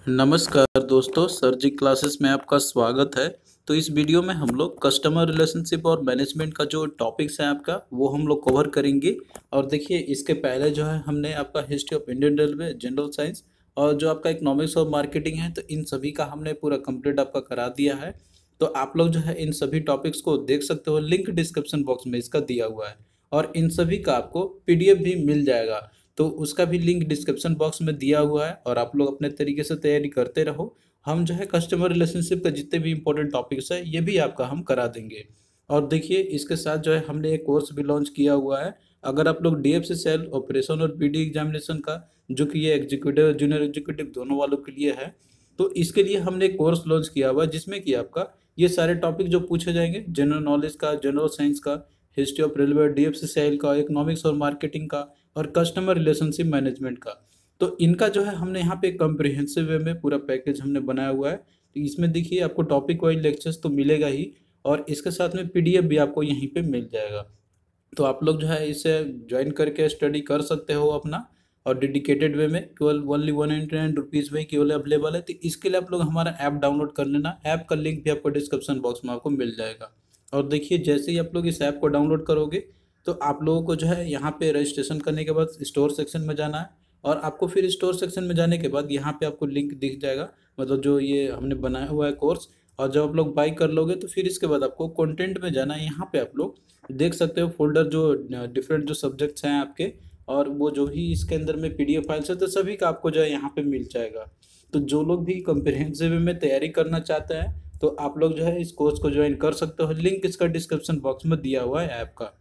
नमस्कार दोस्तों, सर जी क्लासेस में आपका स्वागत है। तो इस वीडियो में हम लोग कस्टमर रिलेशनशिप और मैनेजमेंट का जो टॉपिक्स है आपका वो हम लोग कवर करेंगे। और देखिए, इसके पहले जो है हमने आपका history of Indian railway, general science और जो आपका इकोनॉमिक्स और मार्केटिंग है, तो इन सभी का हमने पूरा कंप्लीट आपका करा दिया है। तो आप लोग जो है इन सभी टॉपिक्स को देख सकते हो, लिंक डिस्क्रिप्शन बॉक्स में इसका दिया हुआ है। और इन सभी का आपको पीडीएफ भी मिल जाएगा, तो उसका भी लिंक डिस्क्रिप्शन बॉक्स में दिया हुआ है। और आप लोग अपने तरीके से तैयारी करते रहो। हम जो है कस्टमर रिलेशनशिप का जितने भी इंपॉर्टेंट टॉपिक्स है ये भी आपका हम करा देंगे। और देखिए, इसके साथ जो है हमने एक कोर्स भी लॉन्च किया हुआ है। अगर आप लोग डीएफसी सेल ऑपरेशन और पीडी एग्जामिनेशन का, जो कि ये एग्जीक्यूटिव जूनियर एग्जीक्यूटिव दोनों वालों के लिए है, तो इसके लिए हमने एक कोर्स लॉन्च किया हुआ है जिसमें कि आपका ये सारे टॉपिक जो पूछे जाएंगे, जनरल नॉलेज का, जनरल साइंस का, history of railway, DFC cell का, इकोनॉमिक्स और मार्केटिंग का, और कस्टमर रिलेशनशिप मैनेजमेंट का, तो इनका जो है हमने यहाँ पे कॉम्प्रिहेंसिव वे में पूरा पैकेज हमने बनाया हुआ है। तो इसमें देखिए, आपको टॉपिक वाइज लेक्चर्स तो मिलेगा ही, और इसके साथ में पीडीएफ भी आपको यहीं पे मिल जाएगा। तो आप लोग जो है इसे ज्वाइन करके स्टडी कर सकते हो अपना, और डेडिकेटेड वे में केवल ओनली 199 रुपीज़ में केवल अवेलेबल है। तो इसके लिए आप लोग हमारा ऐप डाउनलोड कर लेना। ऐप का लिंक भी आपको डिस्क्रिप्शन बॉक्स में आपको मिल जाएगा। और देखिए, जैसे ही आप लोग इस ऐप को डाउनलोड करोगे, तो आप लोगों को जो है यहाँ पे रजिस्ट्रेशन करने के बाद स्टोर सेक्शन में जाना है। और आपको फिर स्टोर सेक्शन में जाने के बाद यहाँ पे आपको लिंक दिख जाएगा, मतलब जो ये हमने बनाया हुआ है कोर्स। और जब आप लोग बाई कर लोगे, तो फिर इसके बाद आपको कंटेंट में जाना है। यहाँ पे आप लोग देख सकते हो फोल्डर, जो डिफरेंट जो सब्जेक्ट्स हैं आपके, और वो जो भी इसके अंदर में पीडीएफ फाइल्स है, तो सभी का आपको जो है यहाँ पे मिल जाएगा। तो जो लोग भी कॉम्प्रिहेंसिव में तैयारी करना चाहते हैं, तो आप लोग जो है इस कोर्स को ज्वाइन कर सकते हो। लिंक इसका डिस्क्रिप्शन बॉक्स में दिया हुआ है ऐप का।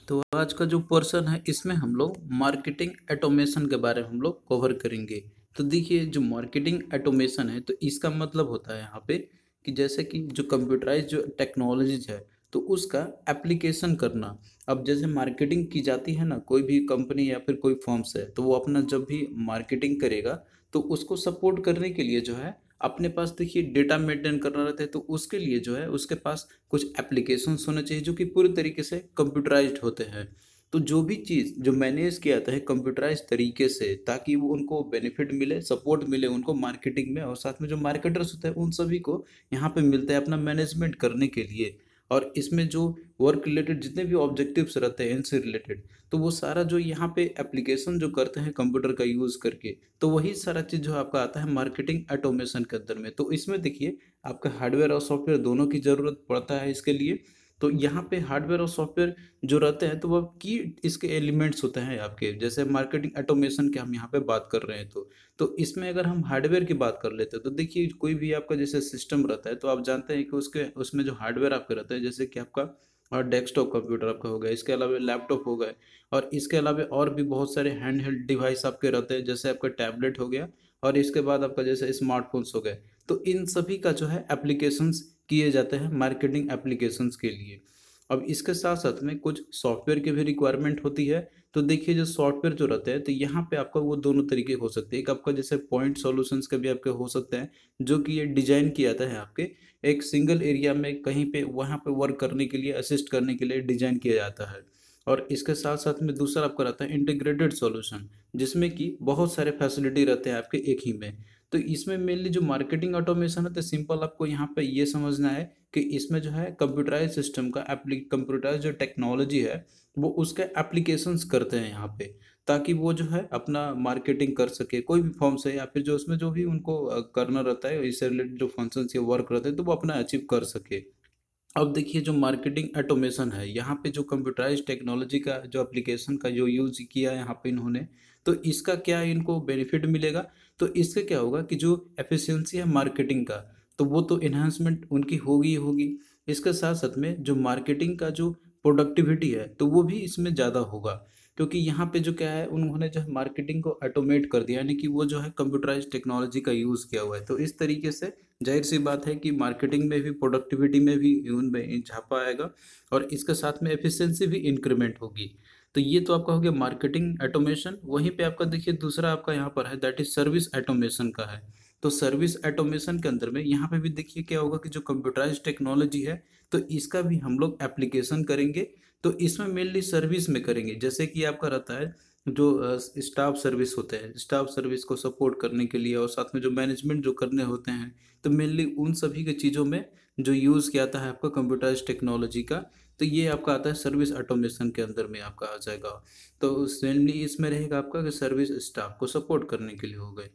तो आज का जो पोर्शन है, इसमें हम लोग मार्केटिंग ऑटोमेशन के बारे में हम लोग कवर करेंगे। तो देखिए, जो मार्केटिंग ऑटोमेशन है, तो इसका मतलब होता है यहाँ पे कि जैसे कि जो कंप्यूटराइज जो टेक्नोलॉजीज है, तो उसका एप्लीकेशन करना। अब जैसे मार्केटिंग की जाती है ना, कोई भी कंपनी या फिर कोई फर्म्स है, तो वो अपना जब भी मार्केटिंग करेगा, तो उसको सपोर्ट करने के लिए जो है अपने पास देखिए डेटा मेंटेन करना रहता है। तो उसके लिए जो है उसके पास कुछ एप्लीकेशंस होने चाहिए जो कि पूरी तरीके से कंप्यूटराइज्ड होते हैं। तो जो भी चीज़ जो मैनेज किया जाता है कंप्यूटराइज तरीके से, ताकि वो उनको बेनिफिट मिले, सपोर्ट मिले उनको मार्केटिंग में, और साथ में जो मार्केटर्स होते हैं उन सभी को यहाँ पे मिलता है अपना मैनेजमेंट करने के लिए। और इसमें जो वर्क रिलेटेड जितने भी ऑब्जेक्टिव्स रहते हैं इनसे रिलेटेड, तो वो सारा जो यहाँ पे एप्लीकेशन जो करते हैं कंप्यूटर का यूज़ करके, तो वही सारा चीज़ जो आपका आता है मार्केटिंग ऑटोमेशन के अंदर में। तो इसमें देखिए, आपका हार्डवेयर और सॉफ्टवेयर दोनों की ज़रूरत पड़ता है इसके लिए। तो यहाँ पे हार्डवेयर और सॉफ्टवेयर जो रहते हैं, तो वो की इसके एलिमेंट्स होते हैं आपके, जैसे मार्केटिंग ऑटोमेशन की हम यहाँ पे बात कर रहे हैं। तो इसमें अगर हम हार्डवेयर की बात कर लेते हैं, तो देखिए, कोई भी आपका जैसे सिस्टम रहता है, तो आप जानते हैं कि उसके उसमें जो हार्डवेयर आपका रहता है, जैसे कि आपका और डेस्कटॉप कंप्यूटर आपका हो गया, इसके अलावा लैपटॉप हो गए, और इसके अलावा और भी बहुत सारे हैंड हेल्ड डिवाइस आपके रहते हैं, जैसे आपका टैबलेट हो गया, और इसके बाद आपका जैसे स्मार्टफोन्स हो गए। तो इन सभी का जो है एप्लीकेशंस किए जाते हैं मार्केटिंग एप्लीकेशंस के लिए। अब इसके साथ साथ में कुछ सॉफ्टवेयर की भी रिक्वायरमेंट होती है। तो देखिए, जो सॉफ्टवेयर जो रहते हैं, तो यहाँ पे आपका वो दोनों तरीके हो सकते हैं। एक आपका जैसे पॉइंट सॉल्यूशंस के भी आपके हो सकते हैं, जो कि ये डिजाइन किया जाता है आपके एक सिंगल एरिया में कहीं पे वहाँ पे वर्क करने के लिए, असिस्ट करने के लिए डिजाइन किया जाता है। और इसके साथ साथ में दूसरा आपका रहता है इंटीग्रेटेड सॉल्यूशन, जिसमें कि बहुत सारे फैसिलिटी रहते हैं आपके एक ही में। तो इसमें मेनली जो मार्केटिंग ऑटोमेशन है, तो सिंपल आपको यहाँ पे ये समझना है कि इसमें जो है कंप्यूटराइज सिस्टम का कंप्यूटराइज जो टेक्नोलॉजी है, वो उसके एप्लीकेशंस करते हैं यहाँ पे, ताकि वो जो है अपना मार्केटिंग कर सके, कोई भी फॉर्म से, या फिर जो उसमें जो भी उनको करना रहता है, इससे रिलेटेड जो फंक्शंस या वर्क रहते हैं, तो वो अपना अचीव कर सके। अब देखिए, जो मार्केटिंग ऑटोमेशन है, यहाँ पे जो कंप्यूटराइज टेक्नोलॉजी का जो एप्लीकेशन का जो यूज़ किया है यहाँ पे इन्होंने, तो इसका क्या इनको बेनिफिट मिलेगा। तो इससे क्या होगा कि जो एफिशिएंसी है मार्केटिंग का, तो वो तो इन्हांसमेंट उनकी होगी ही होगी। इसके साथ साथ में जो मार्केटिंग का जो प्रोडक्टिविटी है, तो वो भी इसमें ज़्यादा होगा। क्योंकि यहाँ पे जो क्या है, उन्होंने जो है मार्केटिंग को ऑटोमेट कर दिया, यानी कि वो जो है कंप्यूटराइज टेक्नोलॉजी का यूज़ किया हुआ है। तो इस तरीके से जाहिर सी बात है कि मार्केटिंग में भी, प्रोडक्टिविटी में भी उनमें इजाफा आएगा, और इसके साथ में एफिशिएंसी भी इंक्रीमेंट होगी। तो ये तो आपका हो गया मार्केटिंग ऑटोमेशन। वहीं पे आपका देखिए दूसरा आपका यहाँ पर है, दैट इज सर्विस ऑटोमेशन का है। तो सर्विस ऑटोमेशन के अंदर में यहाँ पे भी देखिए क्या होगा कि जो कंप्यूटराइज टेक्नोलॉजी है, तो इसका भी हम लोग एप्लीकेशन करेंगे। तो इसमें मेनली सर्विस में करेंगे, जैसे कि आपका रहता है जो स्टाफ सर्विस होते हैं, स्टाफ सर्विस को सपोर्ट करने के लिए और साथ में जो मैनेजमेंट जो करने होते हैं, तो मेनली उन सभी के चीज़ों में जो यूज़ किया आता है आपका कंप्यूटराइज्ड टेक्नोलॉजी का, तो ये आपका आता है सर्विस ऑटोमेशन के अंदर में आपका आ जाएगा। तो मेनली इसमें रहेगा आपका कि सर्विस स्टाफ को सपोर्ट करने के लिए हो गए।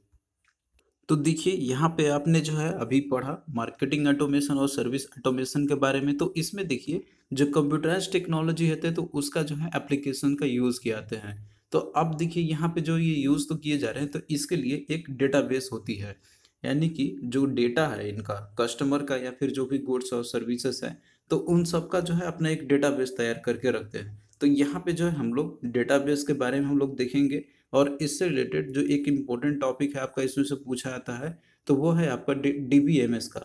तो देखिए यहाँ पे आपने जो है अभी पढ़ा मार्केटिंग ऑटोमेशन और सर्विस ऑटोमेशन के बारे में। तो इसमें देखिए जो कंप्यूटराइज्ड टेक्नोलॉजी होते हैं तो उसका जो है एप्लीकेशन का यूज़ किए आते हैं। तो अब देखिए यहाँ पे जो ये यूज़ तो किए जा रहे हैं, तो इसके लिए एक डेटाबेस होती है, यानी कि जो डेटा है इनका कस्टमर का या फिर जो भी गुड्स और सर्विसेज है, तो उन सब का जो है अपना एक डेटाबेस तैयार करके रखते हैं। तो यहाँ पे जो है हम लोग डेटाबेस के बारे में हम लोग देखेंगे। और इससे रिलेटेड जो एक इम्पोर्टेंट टॉपिक है आपका इसमें से पूछा जाता है, तो वो है आपका डीबीएमएस का।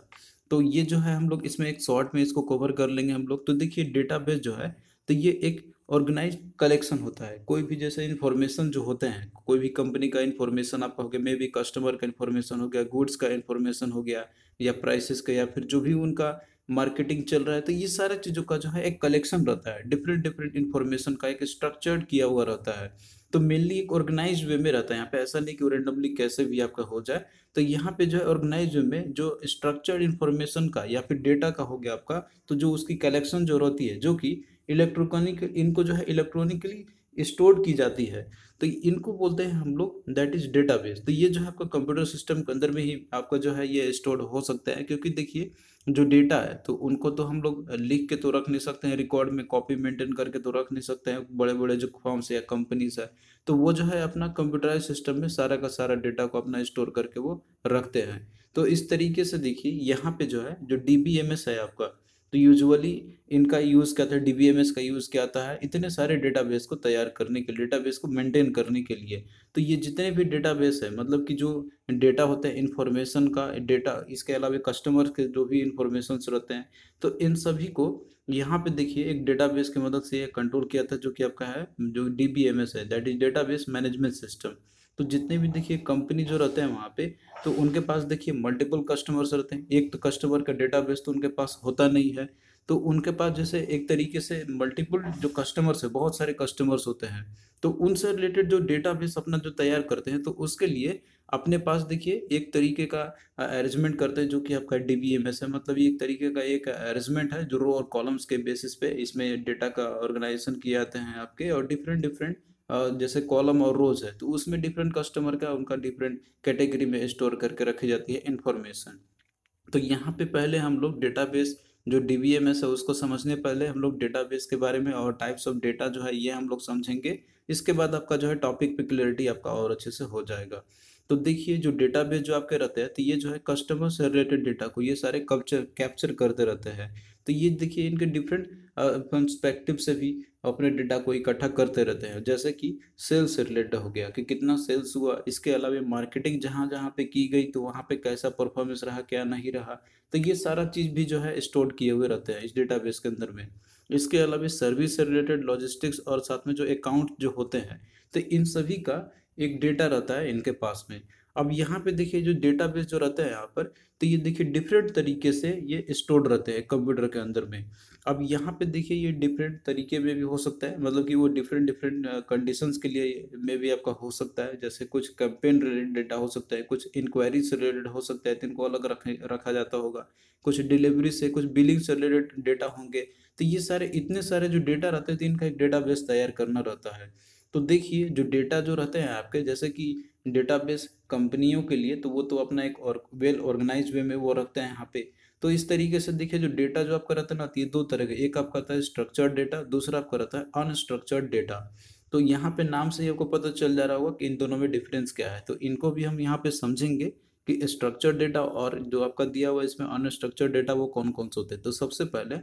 तो ये जो है हम लोग इसमें एक शॉर्ट में इसको कवर कर लेंगे हम लोग। तो देखिए डेटाबेस जो है, तो ये एक ऑर्गेनाइज कलेक्शन होता है। कोई भी जैसे इन्फॉर्मेशन जो होते हैं, कोई भी कंपनी का इन्फॉर्मेशन आपका हो गया, मे भी कस्टमर का इन्फॉर्मेशन हो गया, गुड्स का इन्फॉर्मेशन हो गया, या प्राइसेस का, या फिर जो भी उनका मार्केटिंग चल रहा है, तो ये सारे चीज़ों का जो है एक कलेक्शन रहता है, डिफरेंट डिफरेंट इन्फॉर्मेशन का एक स्ट्रक्चर्ड किया हुआ रहता है। तो मेनली एक ऑर्गेनाइज वे में रहता है, यहाँ पे ऐसा नहीं कि रेंडमली कैसे भी आपका हो जाए। तो यहाँ पे जो है ऑर्गेनाइज वे में जो स्ट्रक्चर्ड इन्फॉर्मेशन का या फिर डेटा का हो गया आपका, तो जो उसकी कलेक्शन जो रहती है, जो कि इलेक्ट्रॉनिक, इनको जो है इलेक्ट्रॉनिकली स्टोर की जाती है, तो इनको बोलते हैं हम लोग दैट इज डेटाबेस। तो ये जो है आपका कंप्यूटर सिस्टम के अंदर में ही आपका जो है ये स्टोर हो सकता है, क्योंकि देखिए जो डेटा है तो उनको तो हम लोग लिख के तो रख नहीं सकते हैं, रिकॉर्ड में कॉपी मेंटेन करके तो रख नहीं सकते हैं, बड़े बड़े जो फॉर्म्स या कंपनीज है, तो वो जो है अपना कंप्यूटराइज सिस्टम में सारा का सारा डेटा को अपना स्टोर करके वो रखते हैं। तो इस तरीके से देखिए यहाँ पे जो है जो डीबीएमएस है आपका, तो यूजुअली इनका यूज़ क्या था, डीबीएमएस का यूज़ क्या आता है इतने सारे डेटाबेस को तैयार करने के लिए, डेटाबेस को मेंटेन करने के लिए। तो ये जितने भी डेटाबेस है, मतलब कि जो डेटा होता है इन्फॉर्मेशन का डेटा, इसके अलावा कस्टमर के जो भी इंफॉर्मेशन रहते हैं, तो इन सभी को यहाँ पे देखिए एक डेटाबेस की मदद से कंट्रोल किया था, जो कि आपका है जो डीबीएमएस है, that is database management system. तो जितने भी देखिए कंपनी जो रहते हैं वहाँ पे, तो उनके पास देखिए मल्टीपल कस्टमर्स रहते हैं। एक तो कस्टमर का डेटाबेस तो उनके पास होता नहीं है, तो उनके पास जैसे एक तरीके से मल्टीपल जो कस्टमर्स है, बहुत सारे कस्टमर्स होते हैं, तो उनसे रिलेटेड जो डेटाबेस अपना जो तैयार करते हैं, तो उसके लिए अपने पास देखिए एक तरीके का अरेंजमेंट करते हैं, जो कि आपका डीबीएमएस है। मतलब ये एक तरीके का एक अरेंजमेंट है जो रो और कॉलम्स के बेसिस पे इसमें डेटा का ऑर्गेनाइजेशन किए जाते हैं आपके, और डिफरेंट डिफरेंट जैसे कॉलम और रोज है, तो उसमें डिफरेंट कस्टमर का उनका डिफरेंट कैटेगरी में स्टोर करके रखी जाती है इंफॉर्मेशन। तो यहाँ पे पहले हम लोग डेटाबेस जो डीबीएमएस है उसको समझने पहले हम लोग डेटाबेस के बारे में और टाइप्स ऑफ डेटा जो है ये हम लोग समझेंगे। इसके बाद आपका जो है टॉपिक पे क्लियरिटी आपका और अच्छे से हो जाएगा। तो देखिए जो डेटाबेस जो आपके रहते हैं, तो ये जो है कस्टमर से रिलेटेड डेटा को ये सारे कैप्चर कैप्चर करते रहते हैं। तो ये देखिए इनके डिफरेंट पर्सपेक्टिव से भी अपने डेटा को इकट्ठा करते रहते हैं, जैसे कि सेल्स से रिलेटेड हो गया कि कितना सेल्स हुआ, इसके अलावा मार्केटिंग जहाँ जहाँ पे की गई तो वहाँ पे कैसा परफॉर्मेंस रहा, क्या नहीं रहा। तो ये सारा चीज़ भी जो है स्टोर किए हुए रहते हैं इस डेटाबेस के अंदर में। इसके अलावा सर्विस से रिलेटेड लॉजिस्टिक्स और साथ में जो अकाउंट जो होते हैं, तो इन सभी का एक डेटा रहता है इनके पास में। अब यहाँ पे देखिए जो डेटाबेस जो रहता है यहाँ पर, तो ये देखिए डिफरेंट तरीके से ये स्टोर्ड रहते हैं कंप्यूटर के अंदर में। अब यहाँ पे देखिए ये डिफरेंट तरीके में भी हो सकता है, मतलब कि वो डिफरेंट डिफरेंट कंडीशंस के लिए में भी आपका हो सकता है। जैसे कुछ कैंपेन रिलेटेड डेटा हो सकता है, कुछ इंक्वायरी से रिलेटेड हो सकता है, तो इनको अलग रखा जाता होगा। कुछ डिलीवरी से, कुछ बिलिंग से रिलेटेड डेटा होंगे। तो ये सारे इतने सारे जो डेटा रहते हैं, तो इनका एक डेटाबेस तैयार करना रहता है। तो देखिए जो डेटा जो रहते हैं आपके, जैसे कि डेटाबेस कंपनियों के लिए, तो वो तो अपना एक और वेल ऑर्गेनाइज वे में वो रखते हैं यहाँ पे। तो इस तरीके से देखिए जो डेटा जो आपका रहता है ना, तो ये दो तरह का, एक आपका आता है स्ट्रक्चर्ड डेटा, दूसरा आपका रहता है अनस्ट्रक्चर्ड डेटा। तो यहाँ पे नाम से ही आपको पता चल जा रहा होगा कि इन दोनों में डिफरेंस क्या है, तो इनको भी हम यहाँ पे समझेंगे कि स्ट्रक्चर्ड डेटा और जो आपका दिया हुआ है इसमें अनस्ट्रक्चर्ड डेटा वो कौन कौन से होते हैं। तो सबसे पहले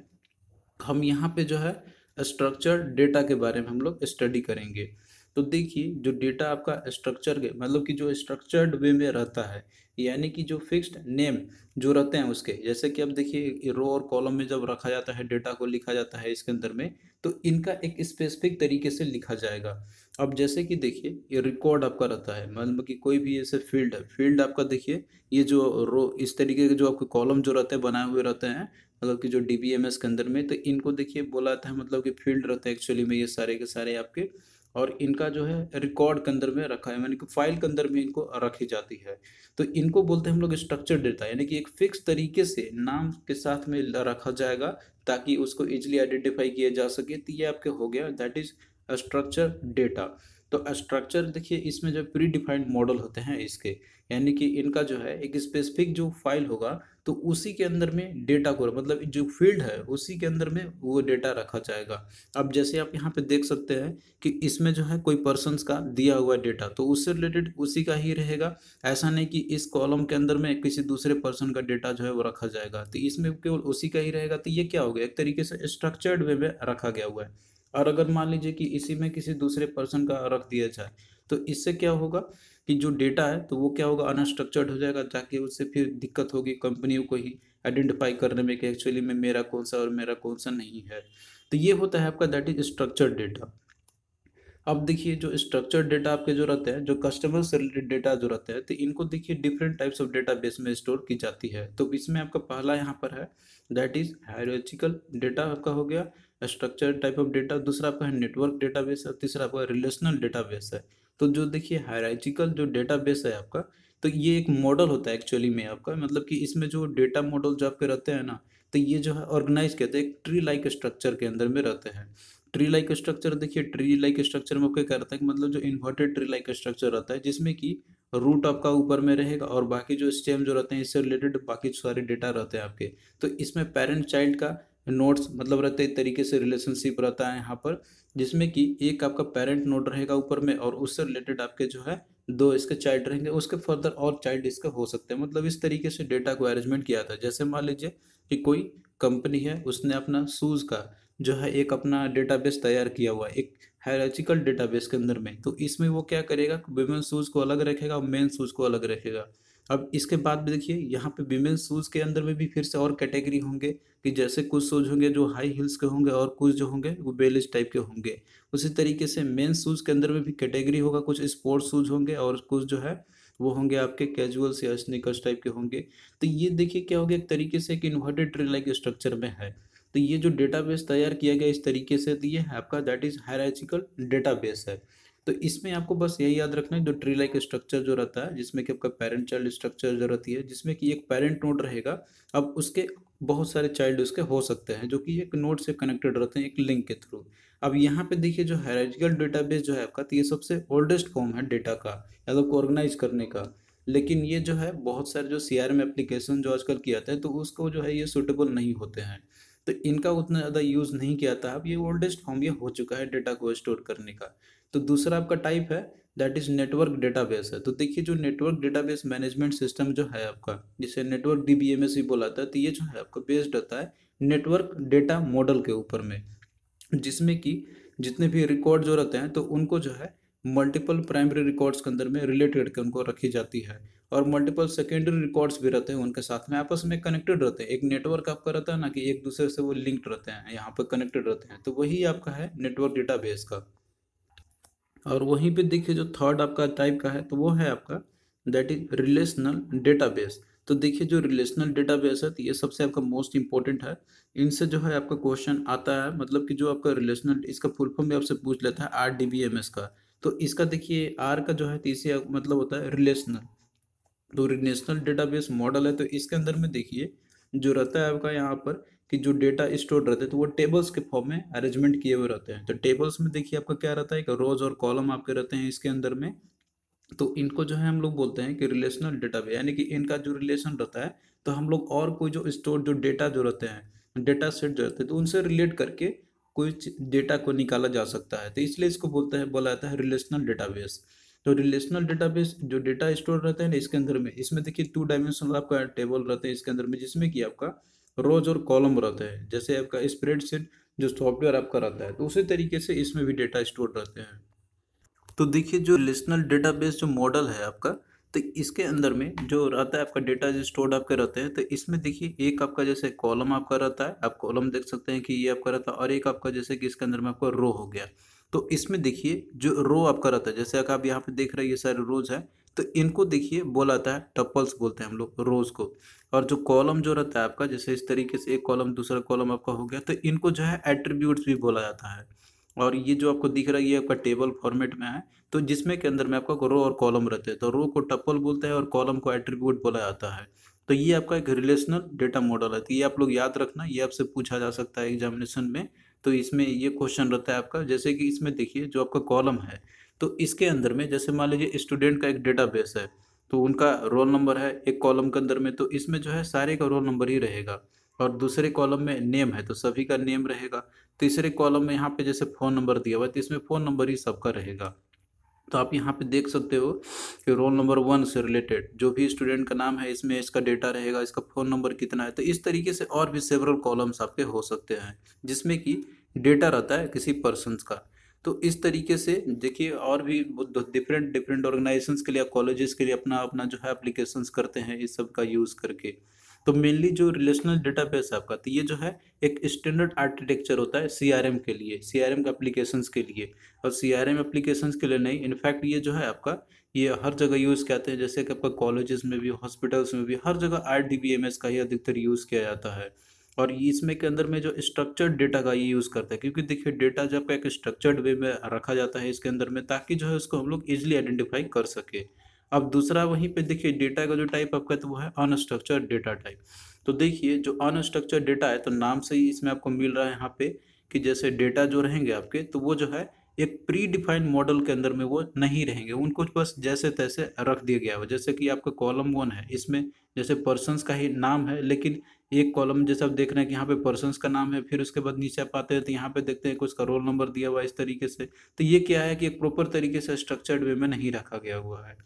हम यहाँ पे जो है स्ट्रक्चर्ड डेटा के बारे में हम लोग स्टडी करेंगे। तो देखिए जो डेटा आपका स्ट्रक्चर के मतलब कि जो स्ट्रक्चर्ड वे में रहता है, यानी कि जो फिक्स्ड नेम जो रहते हैं उसके, जैसे कि अब देखिए रो और कॉलम में जब रखा जाता है डेटा को लिखा जाता है इसके अंदर में, तो इनका एक स्पेसिफिक तरीके से लिखा जाएगा। अब जैसे कि देखिए ये रिकॉर्ड आपका रहता है, मतलब कि कोई भी ऐसे फील्ड है, फील्ड आपका देखिए ये जो रो इस तरीके के जो आपके कॉलम जो रहते हैं बनाए हुए रहते हैं, मतलब कि जो डीबीएमएस के अंदर में, तो इनको देखिए बोला जाता है मतलब कि फील्ड रहते हैं एक्चुअली में ये सारे के सारे आपके। और इनका जो है रिकॉर्ड के अंदर में रखा है, यानी कि फाइल के अंदर में इनको रखी जाती है। तो इनको बोलते हैं हम लोग स्ट्रक्चर्ड डेटा, यानी कि एक फिक्स तरीके से नाम के साथ में रखा जाएगा ताकि उसको इजिली आइडेंटिफाई किया जा सके। तो ये आपके हो गया, दैट इज स्ट्रक्चर डेटा। तो स्ट्रक्चर देखिए, इसमें जो प्री डिफाइंड मॉडल होते हैं इसके, यानी कि इनका जो है एक स्पेसिफिक जो फाइल होगा तो उसी के अंदर में डेटा को, मतलब जो फील्ड है उसी के अंदर में वो डेटा रखा जाएगा। अब जैसे आप यहाँ पे देख सकते हैं कि इसमें जो है कोई पर्सन्स का दिया हुआ डेटा तो उससे रिलेटेड उसी का ही रहेगा। ऐसा नहीं कि इस कॉलम के अंदर में किसी दूसरे पर्सन का डेटा जो है वो रखा जाएगा, तो इसमें केवल उसी का ही रहेगा। तो ये क्या हो गया, एक तरीके से स्ट्रक्चर्ड वे में रखा गया हुआ है। और अगर मान लीजिए कि इसी में किसी दूसरे पर्सन का रख दिया जाए तो इससे क्या होगा कि जो डेटा है तो वो क्या होगा, अनस्ट्रक्चर्ड हो जाएगा, ताकि उससे फिर दिक्कत होगी कंपनियों को ही आइडेंटिफाई करने में कि एक्चुअली में मेरा कौन सा और मेरा कौन सा नहीं है। तो ये होता है आपका दैट इज स्ट्रक्चर्ड डेटा। अब देखिए जो स्ट्रक्चर्ड डेटा आपके जो रहते हैं, जो कस्टमर से रिलेटेड डेटा जो रहते हैं, तो इनको देखिए डिफरेंट टाइप्स ऑफ डेटाबेस में स्टोर की जाती है। तो इसमें आपका पहला यहाँ पर है दैट इज हायरार्चिकल डेटा आपका हो गया, स्ट्रक्चर्ड टाइप ऑफ डेटा। दूसरा आपका है नेटवर्क डेटाबेस और तीसरा आपका रिलेशनल डेटाबेस है। तो जो देखिए हायरार्चिकल जो डेटाबेस है आपका, तो ये एक मॉडल होता है एक्चुअली में आपका, मतलब कि इसमें जो डेटा मॉडल जो आपके रहते हैं ना, तो ये जो है ऑर्गेनाइज कहते हैं एक ट्री लाइक स्ट्रक्चर के अंदर में रहते हैं। ट्री लाइक स्ट्रक्चर देखिए, ट्री लाइक स्ट्रक्चर में आपको क्या रहता है कि मतलब जो इन्वर्टेड ट्री लाइक स्ट्रक्चर रहता है जिसमें कि रूट आपका ऊपर में रहेगा और बाकी जो स्टेम जो रहते हैं इससे रिलेटेड बाकी सारे डेटा रहते हैं आपके। तो इसमें पेरेंट चाइल्ड का नोड्स मतलब रहते हैं, एक तरीके से रिलेशनशिप रहता है यहाँ पर, जिसमें कि एक आपका पेरेंट नोड रहेगा ऊपर में और उससे रिलेटेड आपके जो है दो इसके चाइल्ड रहेंगे, उसके फर्दर और चाइल्ड इसके हो सकते हैं। मतलब इस तरीके से डेटा को अरेंजमेंट किया था। जैसे मान लीजिए कि कोई कंपनी है, उसने अपना शूज़ का जो है एक अपना डेटाबेस तैयार किया हुआ है एक हायरार्चिकल डेटाबेस के अंदर में। तो इसमें वो क्या करेगा, विमेन शूज़ को अलग रखेगा और मेन शूज़ को अलग रखेगा। अब इसके बाद भी देखिए यहाँ पे विमेन शूज़ के अंदर में भी फिर से और कैटेगरी होंगे कि जैसे कुछ शूज़ होंगे जो हाई हील्स के होंगे और कुछ जो होंगे वो बेलिस टाइप के होंगे। उसी तरीके से मेन शूज़ के अंदर में भी कैटेगरी होगा, कुछ स्पोर्ट्स शूज़ होंगे और कुछ जो है वो होंगे आपके कैजुअल्स या स्नीकर्स टाइप के होंगे। तो ये देखिए क्या हो गया, एक तरीके से एक इन्वर्टेड ट्री लाइक स्ट्रक्चर में है। तो ये जो डेटाबेस तैयार किया गया इस तरीके से, तो ये है आपका दैट इज हायरार्चिकल डेटाबेस है। तो इसमें आपको बस यही याद रखना है, जो ट्री लाइक स्ट्रक्चर जो रहता है जिसमें कि आपका पेरेंट चाइल्ड स्ट्रक्चर जो रहती है, जिसमें कि एक पेरेंट नोड रहेगा। अब उसके बहुत सारे चाइल्ड उसके हो सकते हैं जो कि एक नोड से कनेक्टेड रहते हैं एक लिंक के थ्रू। अब यहाँ पे देखिए जो हायरार्चिकल डेटाबेस जो है आपका, तो ये सबसे ओल्डेस्ट फॉर्म है डेटा का या तो ऑर्गेनाइज करने का। लेकिन ये जो है बहुत सारे जो सीआरएम एप्लीकेशन जो आजकल किए जाते हैं तो उसको जो है ये सूटेबल नहीं होते हैं, तो इनका उतना ज़्यादा यूज़ नहीं किया था। अब ये ओल्डेस्ट फॉर्म ये हो चुका है डेटा को स्टोर करने का। तो दूसरा आपका टाइप है दैट इज़ नेटवर्क डेटाबेस है। तो देखिए जो नेटवर्क डेटाबेस मैनेजमेंट सिस्टम जो है आपका, जिसे नेटवर्क डीबीएमएस भी बोला जाता है, तो ये जो है आपका बेस्ड रहता है नेटवर्क डेटा मॉडल के ऊपर में, जिसमें कि जितने भी रिकॉर्ड जो रहते हैं तो उनको जो है मल्टीपल प्राइमरी रिकॉर्ड्स के अंदर में रिलेट करके उनको रखी जाती है। और मल्टीपल सेकेंडरी रिकॉर्ड्स भी रहते हैं उनके साथ में, आपस में कनेक्टेड रहते हैं। एक नेटवर्क आपका रहता है ना कि एक दूसरे से वो लिंक्ड रहते हैं, यहाँ पर कनेक्टेड रहते हैं, तो वही आपका है नेटवर्क डेटाबेस का। और वहीं पे देखिए जो थर्ड आपका टाइप का है तो वो है आपका दैट इज रिलेशनल डेटाबेस। तो देखिए जो रिलेशनल डेटाबेस है तो ये सबसे आपका मोस्ट इंपॉर्टेंट है। इनसे जो है आपका क्वेश्चन आता है, मतलब कि जो आपका रिलेशनल, इसका फुल फॉर्म भी आपसे पूछ लेता है RDBMS का। तो इसका देखिए आर का जो है तीसरे मतलब होता है रिलेशनल। तो रिलेशनल डेटाबेस मॉडल है, तो इसके अंदर में देखिए जो रहता है आपका यहाँ पर कि जो डेटा स्टोर रहते हैं तो वो टेबल्स के फॉर्म में अरेंजमेंट किए हुए रहते हैं। तो टेबल्स में देखिए आपका क्या रहता है, एक रोज और कॉलम आपके रहते हैं इसके अंदर में। तो इनको जो है हम लोग बोलते हैं कि रिलेशनल डेटाबेस, यानी कि इनका जो रिलेशन रहता है तो हम लोग और कोई जो स्टोर जो डेटा जो रहते हैं डेटा सेट जो रहते हैं तो उनसे रिलेट करके कुछ डेटा को निकाला जा सकता है। तो इसलिए इसको बोलते हैं, बोला जाता है रिलेशनल डेटाबेस। तो रिलेशनल डेटाबेस जो डेटा स्टोर रहता है ना इसके अंदर में, इसमें देखिए 2 डायमेंशनल आपका टेबल रहते हैं इसके अंदर में, जिसमें कि आपका रोज और कॉलम रहते हैं। जैसे आपका स्प्रेडशीट जो सॉफ्टवेयर आपका रहता है तो उसी तरीके से इसमें भी डेटा स्टोर रहते हैं। तो देखिए जो रिलेशनल डेटाबेस जो मॉडल है आपका, तो इसके अंदर में जो रहता है आपका डेटा जो स्टोर्ड आपके रहते हैं, तो इसमें देखिए एक आपका जैसे कॉलम आपका रहता है, आप कॉलम देख सकते हैं कि ये आपका रहता है, और एक आपका जैसे कि इसके अंदर में आपका रो हो गया। तो इसमें देखिए जो रो आपका रहता है, जैसे आप यहाँ पे देख रहे हैं ये सारे रोज है, तो इनको देखिए बोला जाता है टपल्स बोलते हैं हम लोग रोज को। और जो कॉलम जो रहता है आपका, जैसे इस तरीके से एक कॉलम दूसरा कॉलम आपका हो गया, तो इनको जो है एट्रीब्यूट्स भी बोला जाता है। और ये जो आपको दिख रहा है ये आपका टेबल फॉर्मेट में है, तो जिसमें के अंदर में आपका रो और कॉलम रहते हैं। तो रो को टपल बोलते हैं और कॉलम को एट्रीब्यूट बोला जाता है। तो ये आपका एक रिलेशनल डेटा मॉडल है। तो ये आप लोग याद रखना, ये आपसे पूछा जा सकता है एग्जामिनेशन में। तो इसमें ये क्वेश्चन रहता है आपका, जैसे कि इसमें देखिए जो आपका कॉलम है, तो इसके अंदर में जैसे मान लीजिए स्टूडेंट का एक डेटाबेस है, तो उनका रोल नंबर है एक कॉलम के अंदर में, तो इसमें जो है सारे का रोल नंबर ही रहेगा। और दूसरे कॉलम में नेम है तो सभी का नेम रहेगा। तीसरे कॉलम में यहाँ पे जैसे फ़ोन नंबर दिया हुआ है तो इसमें फ़ोन नंबर ही सबका रहेगा। तो आप यहाँ पे देख सकते हो कि रोल नंबर 1 से रिलेटेड जो भी स्टूडेंट का नाम है इसमें इसका डेटा रहेगा, इसका फ़ोन नंबर कितना है। तो इस तरीके से और भी सेवरल कॉलम्स आपके हो सकते हैं जिसमें कि डेटा रहता है किसी पर्सन्स का। तो इस तरीके से देखिए और भी डिफरेंट डिफरेंट ऑर्गेनाइजेशंस के लिए, कॉलेजेस के लिए अपना अपना जो है एप्लीकेशंस करते हैं इस सब का यूज़ करके। तो मेनली जो रिलेशनल डेटाबेस है आपका, तो ये जो है एक स्टैंडर्ड आर्किटेक्चर होता है सीआरएम के लिए, सीआरएम के एप्लीकेशंस के लिए। और सीआरएम एप्लीकेशंस के लिए नहीं, इनफैक्ट ये जो है आपका ये हर जगह यूज़ किया जाता है, जैसे कि आपका कॉलेजेस में भी, हॉस्पिटल्स में भी, हर जगह आरडीबीएमएस का ही अधिकतर यूज़ किया जाता है। और इसमें के अंदर में जो स्ट्रक्चर्ड डेटा का ये यूज़ करता है, क्योंकि देखिए डेटा जब आपका एक स्ट्रक्चर्ड वे में रखा जाता है इसके अंदर में, ताकि जो है उसको हम लोग ईजिली आइडेंटिफाई कर सके। अब दूसरा वहीं पे देखिए डेटा का जो टाइप आपका है तो वो है अनस्ट्रक्चर्ड डेटा टाइप। तो देखिए जो अनस्ट्रक्चर्ड डेटा है, तो नाम से ही इसमें आपको मिल रहा है यहाँ पे कि जैसे डेटा जो रहेंगे आपके, तो वो जो है एक प्री डिफाइंड मॉडल के अंदर में वो नहीं रहेंगे, उनको बस जैसे तैसे रख दिया गया हो। जैसे कि आपका कॉलम 1 है, इसमें जैसे पर्सन्स का ही नाम है, लेकिन एक कॉलम जैसे आप देख रहे हैं कि यहाँ पे पर्सन्स का नाम है, फिर उसके बाद नीचे आप आते हैं तो यहाँ पे देखते हैं कि उसका रोल नंबर दिया हुआ है इस तरीके से। तो ये क्या है कि एक प्रॉपर तरीके से स्ट्रक्चर्ड वे में नहीं रखा गया हुआ है।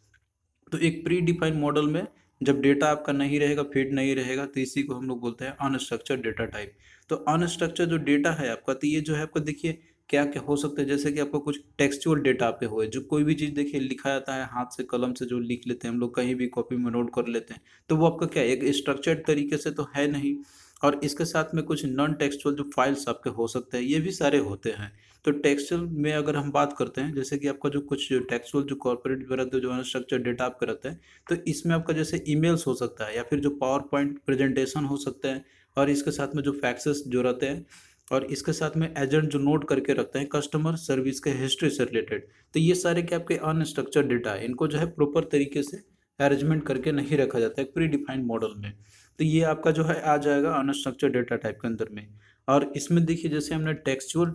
तो एक प्री डिफाइंड मॉडल में जब डेटा आपका नहीं रहेगा, फिट नहीं रहेगा, तो इसी को हम लोग बोलते हैं अनस्ट्रक्चर्ड डेटा टाइप। तो अनस्ट्रक्चर्ड जो डेटा है आपका, तो ये जो है आपका देखिए क्या क्या हो सकता है, जैसे कि आपको कुछ टेक्सचुअल डेटा पे हो, जो कोई भी चीज़ देखिए लिखा जाता है हाथ से कलम से, जो लिख लेते हैं हम लोग कहीं भी कॉपी में नोट कर लेते हैं, तो वो आपका क्या है एक स्ट्रक्चर्ड तरीके से तो है नहीं। और इसके साथ में कुछ नॉन टेक्सचुअल जो फाइल्स आपके हो सकते हैं, ये भी सारे होते हैं। तो टेक्सचुअल में अगर हम बात करते हैं, जैसे कि आपका जो कुछ टेक्सचुअल जो कॉर्पोरेट में रहते हैं, जो अनस्ट्रक्चर्ड डेटा आपके रहते हैं, तो इसमें आपका जैसे ईमेल्स हो सकता है, या फिर जो पावर पॉइंट प्रेजेंटेशन हो सकते हैं, और इसके साथ में जो फैक्सेस जो रहते हैं, और इसके साथ में एजेंट जो नोट करके रखते हैं कस्टमर सर्विस के हिस्ट्री से रिलेटेड। तो ये सारे क्या आपके अनस्ट्रक्चर्ड डेटा है, इनको जो है प्रॉपर तरीके से अरेंजमेंट करके नहीं रखा जाता है प्री डिफाइंड मॉडल में। तो ये आपका जो है आ जाएगा अनस्ट्रक्चर्ड डेटा टाइप के अंदर में। और इसमें देखिए जैसे हमने टेक्सचुअल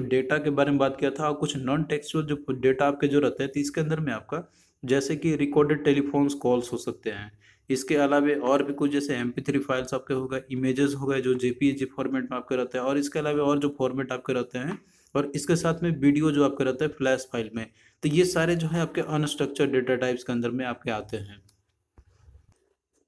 डेटा के बारे में बात किया था, और कुछ नॉन टेक्सचुअल जो डेटा आपके जो रहते हैं, तो इसके अंदर में आपका जैसे कि रिकॉर्डेड टेलीफोन्स कॉल्स हो सकते हैं। इसके अलावा और भी कुछ जैसे MP3 फाइल्स आपके हो गए, इमेजेस हो गए जो JPEG फॉर्मेट में आपके रहते हैं, और इसके अलावा और जो फॉर्मेट आपके रहते हैं, और इसके साथ में वीडियो जो आपके रहता है फ्लैश फाइल में। तो ये सारे जो है आपके अनस्ट्रक्चर्ड डेटा टाइप्स के अंदर में आपके आते हैं।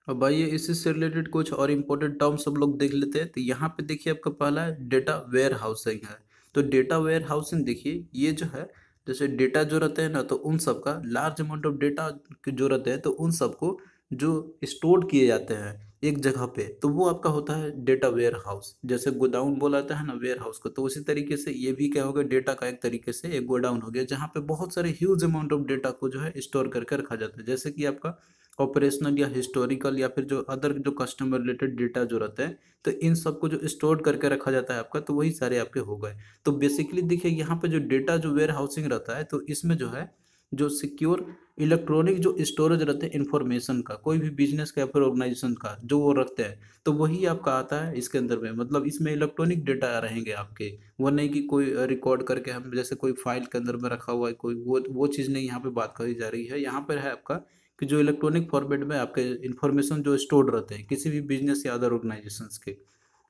अब आइए इसी से रिलेटेड कुछ और इम्पोर्टेंट टर्म्स सब लोग देख लेते हैं। तो यहाँ पे देखिए आपका पहला है डेटा वेयर हाउसिंग है। तो डेटा वेयर हाउसिंग देखिए ये जो है, जैसे डेटा जो रहते हैं ना, तो उन सब का लार्ज अमाउंट ऑफ डेटा जो रहते हैं, तो उन सबको जो स्टोर किए जाते हैं एक जगह पे, तो वो आपका होता है डेटा वेयर हाउस। जैसे गोडाउन बोला जाता है ना वेयर हाउस को, तो उसी तरीके से ये भी क्या हो गया, डेटा का एक तरीके से एक गोडाउन हो गया, जहाँ पे बहुत सारे ह्यूज अमाउंट ऑफ डेटा को जो है स्टोर करके रखा जाता है। जैसे कि आपका ऑपरेशनल या हिस्टोरिकल या फिर जो अदर जो कस्टमर रिलेटेड डेटा जो रहता है, तो इन सबको जो स्टोर करके रखा जाता है आपका, तो वही सारे आपके हो गए। तो बेसिकली देखिए यहाँ पे जो डेटा जो वेयर हाउसिंग रहता है, तो इसमें जो है जो सिक्योर इलेक्ट्रॉनिक जो स्टोरेज रहते हैं इन्फॉर्मेशन का, कोई भी बिजनेस का या फिर ऑर्गेनाइजेशन का जो वो रखते हैं, तो वही आपका आता है इसके अंदर में। मतलब इसमें इलेक्ट्रॉनिक डेटा रहेंगे आपके, वो नहीं कि कोई रिकॉर्ड करके हम जैसे कोई फाइल के अंदर में रखा हुआ है कोई, वो चीज़ नहीं यहाँ पे बात करी जा रही है। यहाँ पर है आपका कि जो इलेक्ट्रॉनिक फॉर्मेट में आपके इन्फॉर्मेशन जो स्टोर्ड रहते हैं किसी भी बिजनेस या अदर ऑर्गेनाइजेशंस के।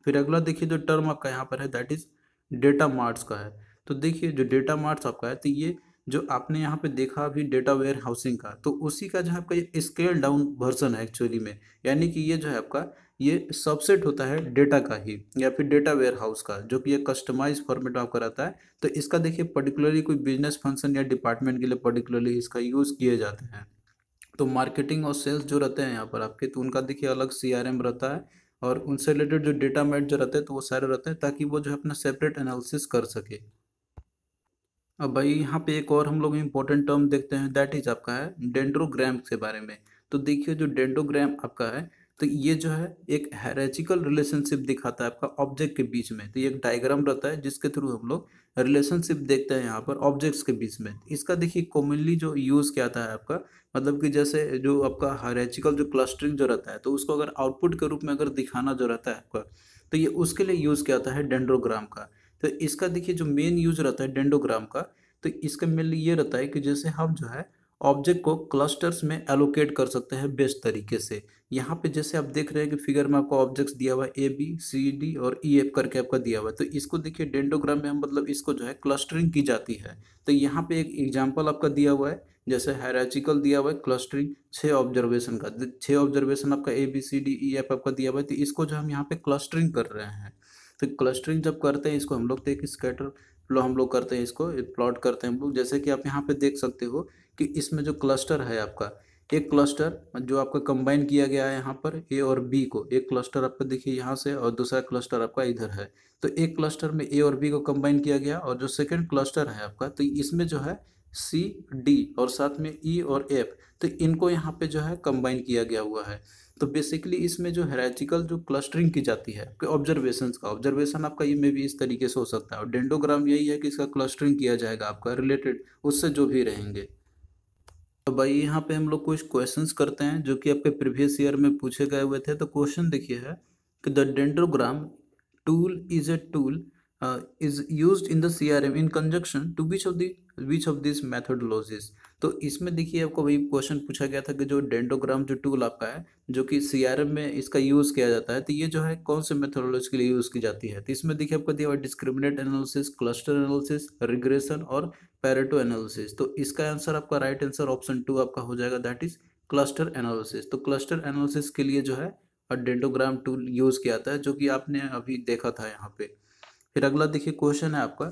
फिर अगला देखिए जो टर्म आपका यहाँ पर है दैट इज डेटा मार्ट्स का है। तो देखिए जो डेटा मार्ट्स आपका है, तो ये जो आपने यहाँ पे देखा अभी डेटा वेयर हाउसिंग का, तो उसी का जो है आपका ये स्केल डाउन वर्जन है एक्चुअली में। यानी कि ये जो है आपका ये सबसेट होता है डेटा का ही, या फिर डेटा वेयर हाउस का, जो कि ये कस्टमाइज फॉर्मेट आपका रहता है। तो इसका देखिए पर्टिकुलरली कोई बिजनेस फंक्शन या डिपार्टमेंट के लिए पर्टिकुलरली इसका यूज़ किए जाते हैं। तो मार्केटिंग और सेल्स जो रहते हैं यहाँ पर आपके, तो उनका देखिए अलग CRM रहता है, और उनसे रिलेटेड जो डेटा मेट जो रहते हैं, तो वो सारे रहते हैं ताकि वो जो है अपना सेपरेट एनालिसिस कर सके। अब भाई यहाँ पे एक और हम लोग इम्पोर्टेंट टर्म देखते हैं, दैट इज आपका है डेंड्रोग्राम के बारे में। तो देखिए जो डेंड्रोग्राम आपका है, तो ये जो है एक हायरार्चिकल रिलेशनशिप दिखाता है आपका ऑब्जेक्ट के बीच में। तो ये एक डायग्राम रहता है जिसके थ्रू हम लोग रिलेशनशिप देखते हैं यहाँ पर ऑब्जेक्ट्स के बीच में। इसका देखिए कॉमनली जो यूज़ क्या आता है आपका, मतलब कि जैसे जो आपका हायरार्चिकल जो क्लस्टरिंग जो रहता है, तो उसको अगर आउटपुट के रूप में अगर दिखाना जो रहता है आपका, तो ये उसके लिए यूज़ किया जाता है डेंड्रोग्राम का। तो इसका देखिए जो मेन यूज रहता है डेंड्रोग्राम का, तो इसका मेनली ये रहता है कि जैसे हम जो है ऑब्जेक्ट को क्लस्टर्स में एलोकेट कर सकते हैं बेस्ट तरीके से। यहाँ पे जैसे आप देख रहे हैं कि फिगर में आपको ऑब्जेक्ट्स दिया हुआ है ए बी सी डी और ई एफ करके आपका दिया हुआ है। तो इसको देखिए डेंडोग्राम में हम मतलब इसको जो है क्लस्टरिंग की जाती है। तो यहाँ पे एक एग्जांपल आपका दिया हुआ है, जैसे हायरार्चिकल दिया हुआ है क्लस्टरिंग 6 ऑब्जर्वेशन का, 6 ऑब्जर्वेशन आपका A B C D E F आपका दिया हुआ है। तो इसको जो हम यहाँ पे क्लस्टरिंग कर रहे हैं। तो क्लस्टरिंग जब करते हैं इसको हम लोग तो एक स्कैटर फ्लो हम लोग करते हैं, इसको प्लॉट करते हैं हम लोग। जैसे कि आप यहाँ पे देख सकते हो कि इसमें जो क्लस्टर है आपका, एक क्लस्टर जो आपका कंबाइन किया गया है यहाँ पर ए और बी को, एक क्लस्टर आपका देखिए यहाँ से और दूसरा क्लस्टर आपका इधर है। तो एक क्लस्टर में ए और बी को कंबाइन किया गया, और जो सेकंड क्लस्टर है आपका, तो इसमें जो है सी डी और साथ में ई और एफ, तो इनको यहाँ पे जो है कंबाइन किया गया हुआ है। तो बेसिकली इसमें जो हायरार्चिकल जो क्लस्टरिंग की जाती है आपके ऑब्जर्वेशंस का, ऑब्जर्वेशन आपका ये में भी इस तरीके से हो सकता है, और डेंडोग्राम यही है कि इसका क्लस्टरिंग किया जाएगा आपका रिलेटेड उससे जो भी रहेंगे। तो भाई यहाँ पे हम लोग कुछ क्वेश्चंस करते हैं जो कि आपके प्रीवियस ईयर में पूछे गए हुए थे। तो क्वेश्चन देखिए है कि the dendrogram tool is a tool is used in the CRM in conjunction to which of this methodologies. तो इसमें देखिए आपको वही क्वेश्चन पूछा गया था कि जो डेंड्रोग्राम जो टूल आपका है जो कि सीआरएम में इसका यूज़ किया जाता है, तो ये जो है कौन से मेथोडोलॉजी के लिए यूज़ की जाती है। तो इसमें देखिए आपको दिया हुआ discriminant analysis, cluster analysis, regression और पैरेटो एनालिसिस। तो इसका आंसर आपका राइट आंसर ऑप्शन 2 आपका हो जाएगा, दैट इज क्लस्टर एनालिसिस। तो क्लस्टर एनालिसिस के लिए जो है डेंडोग्राम टूल यूज किया जाता है, जो कि आपने अभी देखा था यहाँ पे। फिर अगला देखिए क्वेश्चन है आपका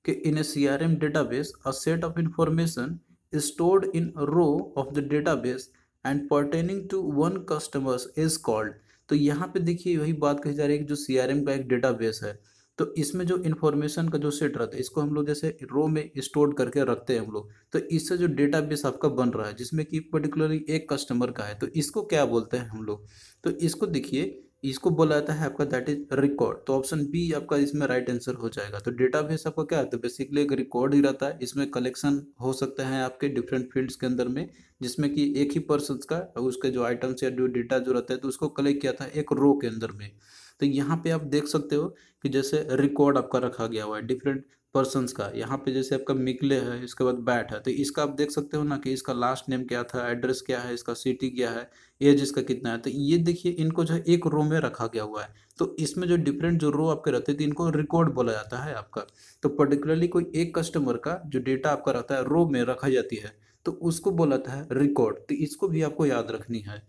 कि in a CRM database a set of information is stored in a row of the database and pertaining to one customers is called। तो यहाँ पे देखिए वही बात कही जा रही है कि जो सीआरएम का एक डेटाबेस है, तो इसमें जो इन्फॉर्मेशन का जो सेट रहता है इसको हम लोग जैसे रो में स्टोर करके रखते हैं हम लोग। तो इससे जो डेटाबेस आपका बन रहा है जिसमें कि पर्टिकुलरली एक कस्टमर का है, तो इसको क्या बोलते हैं हम लोग। तो इसको देखिए इसको बोला जाता है आपका दैट इज रिकॉर्ड। तो ऑप्शन बी आपका इसमें राइट आंसर हो जाएगा। तो डेटाबेस आपका क्या है, तो बेसिकली एक रिकॉर्ड ही रहता है। इसमें कलेक्शन हो सकता है आपके डिफरेंट फील्ड्स के अंदर में, जिसमें कि एक ही पर्सन का उसके जो आइटम्स या जो डेटा जो रहता है तो उसको कलेक्ट किया था एक रो के अंदर में। तो यहाँ पे आप देख सकते हो कि जैसे रिकॉर्ड आपका रखा गया हुआ है डिफरेंट पर्सन्स का। यहाँ पे जैसे आपका मिकले है, इसके बाद बैट है, तो इसका आप देख सकते हो ना कि इसका लास्ट नेम क्या था, एड्रेस क्या है, इसका सिटी क्या है, एज इसका कितना है। तो ये देखिए इनको जो है एक रो में रखा गया हुआ है। तो इसमें जो डिफरेंट जो रो आपके रहते हैं तो इनको रिकॉर्ड बोला जाता है आपका। तो पर्टिकुलरली कोई एक कस्टमर का जो डेटा आपका रहता है रो में रखा जाती है, तो उसको बोला जाता है रिकॉर्ड। तो इसको भी आपको याद रखनी है।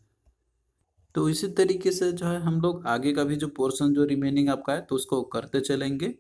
तो इसी तरीके से जो है हम लोग आगे का भी जो पोर्शन जो रिमेनिंग आपका है तो उसको करते चलेंगे।